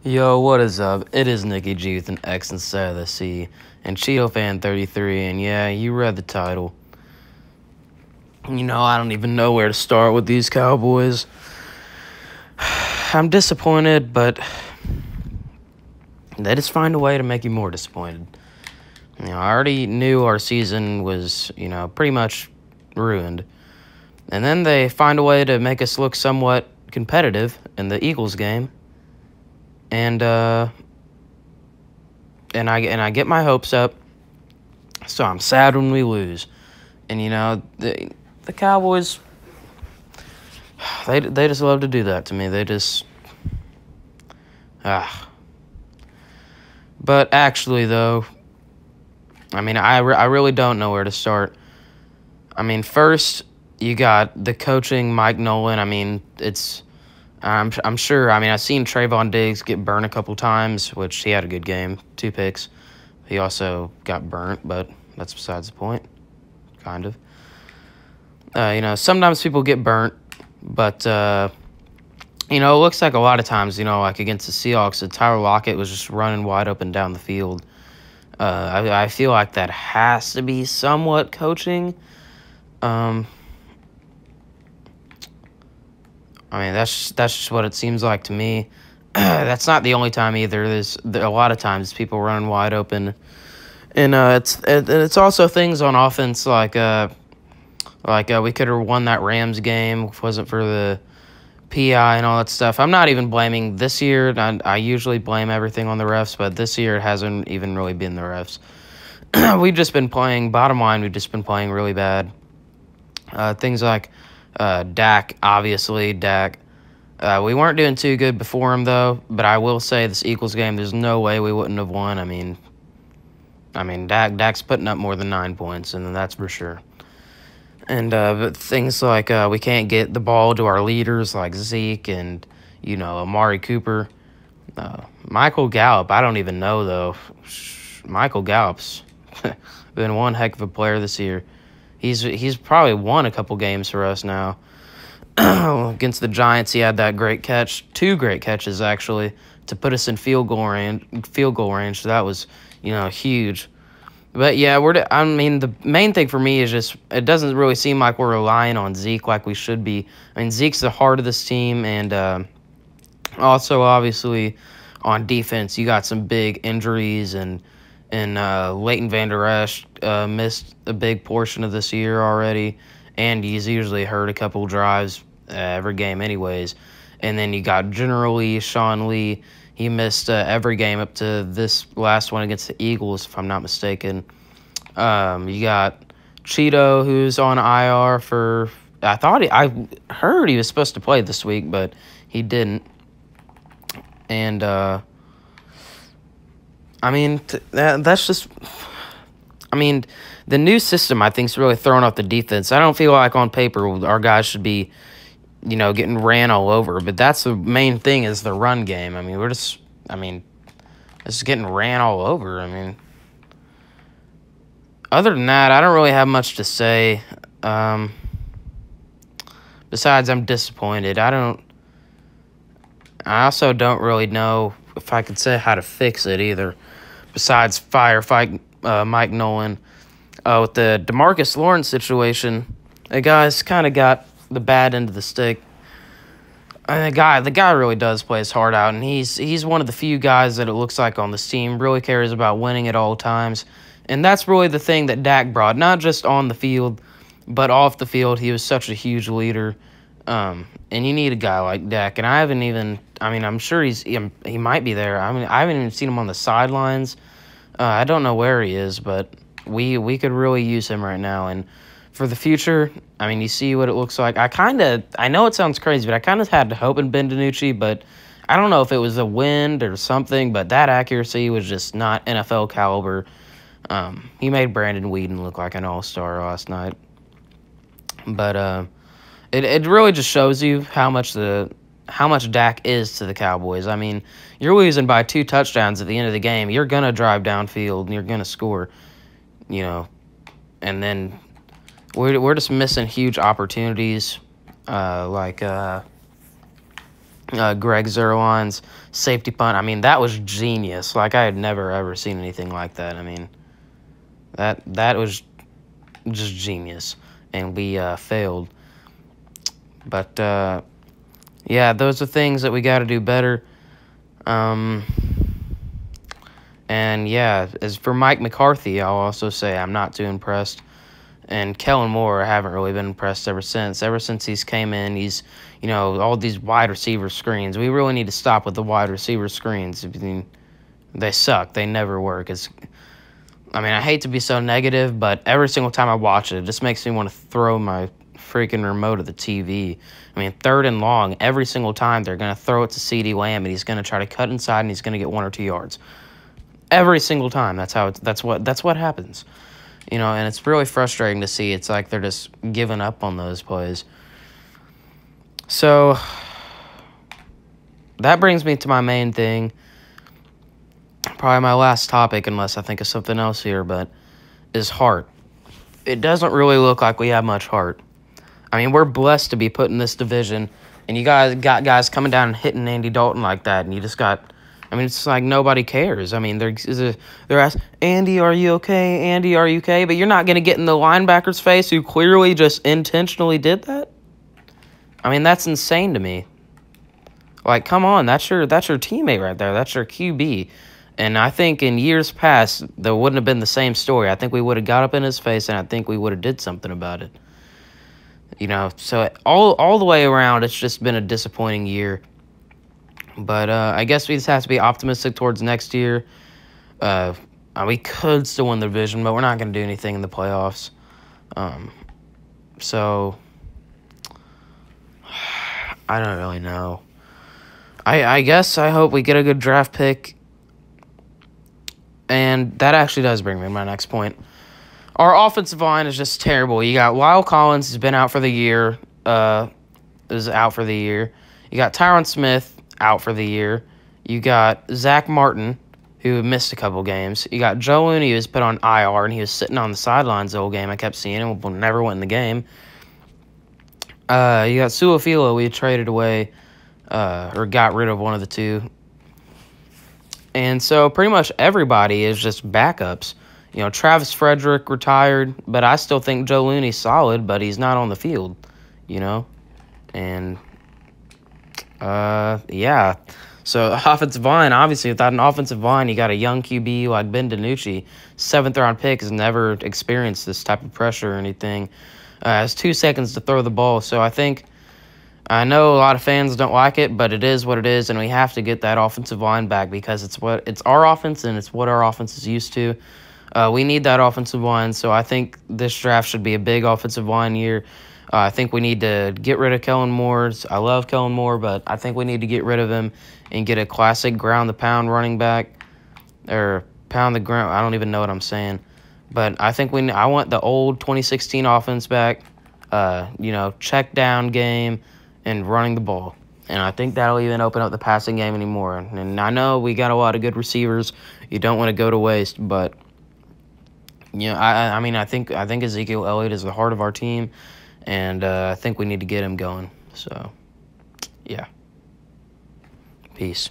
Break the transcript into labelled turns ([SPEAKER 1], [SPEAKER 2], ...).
[SPEAKER 1] Yo, what is up? It is Nicky G with an X instead of the C, and Cheeto Fan 33, and yeah, you read the title. I don't even know where to start with these Cowboys. I'm disappointed, but they just find a way to make you more disappointed. I already knew our season was, pretty much ruined. And then they find a way to make us look somewhat competitive in the Eagles game. And I get my hopes up, so I'm sad when we lose. And the Cowboys, they just love to do that to me. They just But actually, though, I really don't know where to start. First you got the coaching, Mike Nolan. I'm sure. I've seen Trayvon Diggs get burnt a couple times, which he had a good game, 2 picks. He also got burnt, but that's besides the point, kind of. Sometimes people get burnt, but, it looks like a lot of times, like against the Seahawks, Tyler Lockett was just running wide open down the field. I feel like that has to be somewhat coaching. That's just what it seems like to me. That's not the only time either. There's a lot of times people running wide open, and it's also things on offense like we could have won that Rams game if it wasn't for the PI and all that stuff. I'm not even blaming this year. I usually blame everything on the refs, but this year it hasn't even really been the refs. We've just been playing. Bottom line, we've just been playing really bad. Things like Dak, obviously, Dak. We weren't doing too good before him, though, but I will say this Eagles game, there's no way we wouldn't have won. Dak's putting up more than 9 points, and that's for sure. And but things like we can't get the ball to our leaders like Zeke and, Amari Cooper. Michael Gallup, I don't even know, though. Michael Gallup's been one heck of a player this year. He's probably won a couple games for us now. Against the Giants, he had that great catch, 2 great catches actually, to put us in field goal range. So that was, huge. But yeah, the main thing for me is just it doesn't really seem like we're relying on Zeke like we should be. Zeke's the heart of this team, and also obviously on defense, you got some big injuries and Leighton Vander Esch missed a big portion of this year already, and he's usually hurt a couple drives every game anyways. And then you got General Lee, Sean Lee. He missed every game up to this last one against the Eagles, if I'm not mistaken. You got Cheeto, who's on IR for – I heard he was supposed to play this week, but he didn't. And that's just – the new system, I think, is really throwing off the defense. I don't feel like on paper our guys should be, getting ran all over. But that's the main thing is the run game. It's getting ran all over. Other than that, I don't really have much to say. Besides, I'm disappointed. I also don't really know if I could say how to fix it either. Besides fight Mike Nolan. With the DeMarcus Lawrence situation, the guy's kind of got the bad end of the stick. The guy really does play his heart out, and he's one of the few guys that it looks like on this team really cares about winning at all times. And that's really the thing that Dak brought, not just on the field, but off the field. He was such a huge leader, and you need a guy like Dak. And I haven't even – I'm sure he might be there. I haven't even seen him on the sidelines. I don't know where he is, but – We could really use him right now. And for the future, you see what it looks like. I know it sounds crazy, but I kind of had hope in Ben DiNucci, but I don't know if it was the wind or something, but that accuracy was just not NFL caliber. He made Brandon Weeden look like an all-star last night. But it really just shows you how much Dak is to the Cowboys. You're losing by 2 touchdowns at the end of the game. You're going to drive downfield, and you're going to score. And then we're just missing huge opportunities, like Greg Zerline's safety punt. I mean, that was genius. Like, I had never, ever seen anything like that. I mean, that was just genius. And we failed. But, yeah, those are things that we got to do better. And, yeah, as for Mike McCarthy, I'll also say I'm not too impressed. And Kellen Moore, I haven't really been impressed ever since. Ever since he's came in, he's, all these wide receiver screens. We really need to stop with the wide receiver screens. I mean, they suck. They never work. I hate to be so negative, but every single time I watch it, it just makes me want to throw my freaking remote at the TV. I mean, 3rd and long, every single time they're going to throw it to CeeDee Lamb, and he's going to try to cut inside, and he's going to get 1 or 2 yards. Every single time. That's what happens. And it's really frustrating to see. It's like they're just giving up on those plays. So that brings me to my main thing. Probably my last topic, unless I think of something else here, but is heart. It doesn't really look like we have much heart. I mean, we're blessed to be put in this division, and you guys got guys coming down and hitting Andy Dalton like that, and you just got... it's like nobody cares. I mean, they're asking, Andy, are you okay? Andy, are you okay? But you're not going to get in the linebacker's face who clearly just intentionally did that? I mean, that's insane to me. Like, come on, that's your teammate right there. That's your QB. And I think in years past, there wouldn't have been the same story. I think we would have got up in his face, and I think we would have did something about it. So all the way around, it's just been a disappointing year. But I guess we just have to be optimistic towards next year. We could still win the division, but we're not going to do anything in the playoffs. So, I don't really know. I guess I hope we get a good draft pick. And that actually does bring me to my next point. Our offensive line is just terrible. You got Lyle Collins, who's been out for the year. Is out for the year. You got Tyron Smith, out for the year. You got Zach Martin, who missed a couple games. You got Joe Looney, who was put on IR, and he was sitting on the sidelines the whole game. I kept seeing him, but never went in the game. You got Suafilo, we traded away, or got rid of one of the two. And so pretty much everybody is just backups. Travis Frederick retired, but I still think Joe Looney's solid, but he's not on the field, And, yeah. So offensive line, obviously, without an offensive line, you got a young QB like Ben DiNucci, 7th-round pick, has never experienced this type of pressure or anything. Has 2 seconds to throw the ball. So I know a lot of fans don't like it, but it is what it is, and we have to get that offensive line back because it's our offense and it's what our offense is used to. We need that offensive line, so I think this draft should be a big offensive line year. I think we need to get rid of Kellen Moore. I love Kellen Moore, but I think we need to get rid of him and get a classic ground-the-pound running back, or pound the ground. I don't even know what I'm saying. But I think I want the old 2016 offense back, check down game and running the ball. And I think that'll even open up the passing game anymore. And I know we got a lot of good receivers. You don't want to go to waste, but I think Ezekiel Elliott is the heart of our team, and I think we need to get him going. So, yeah. Peace.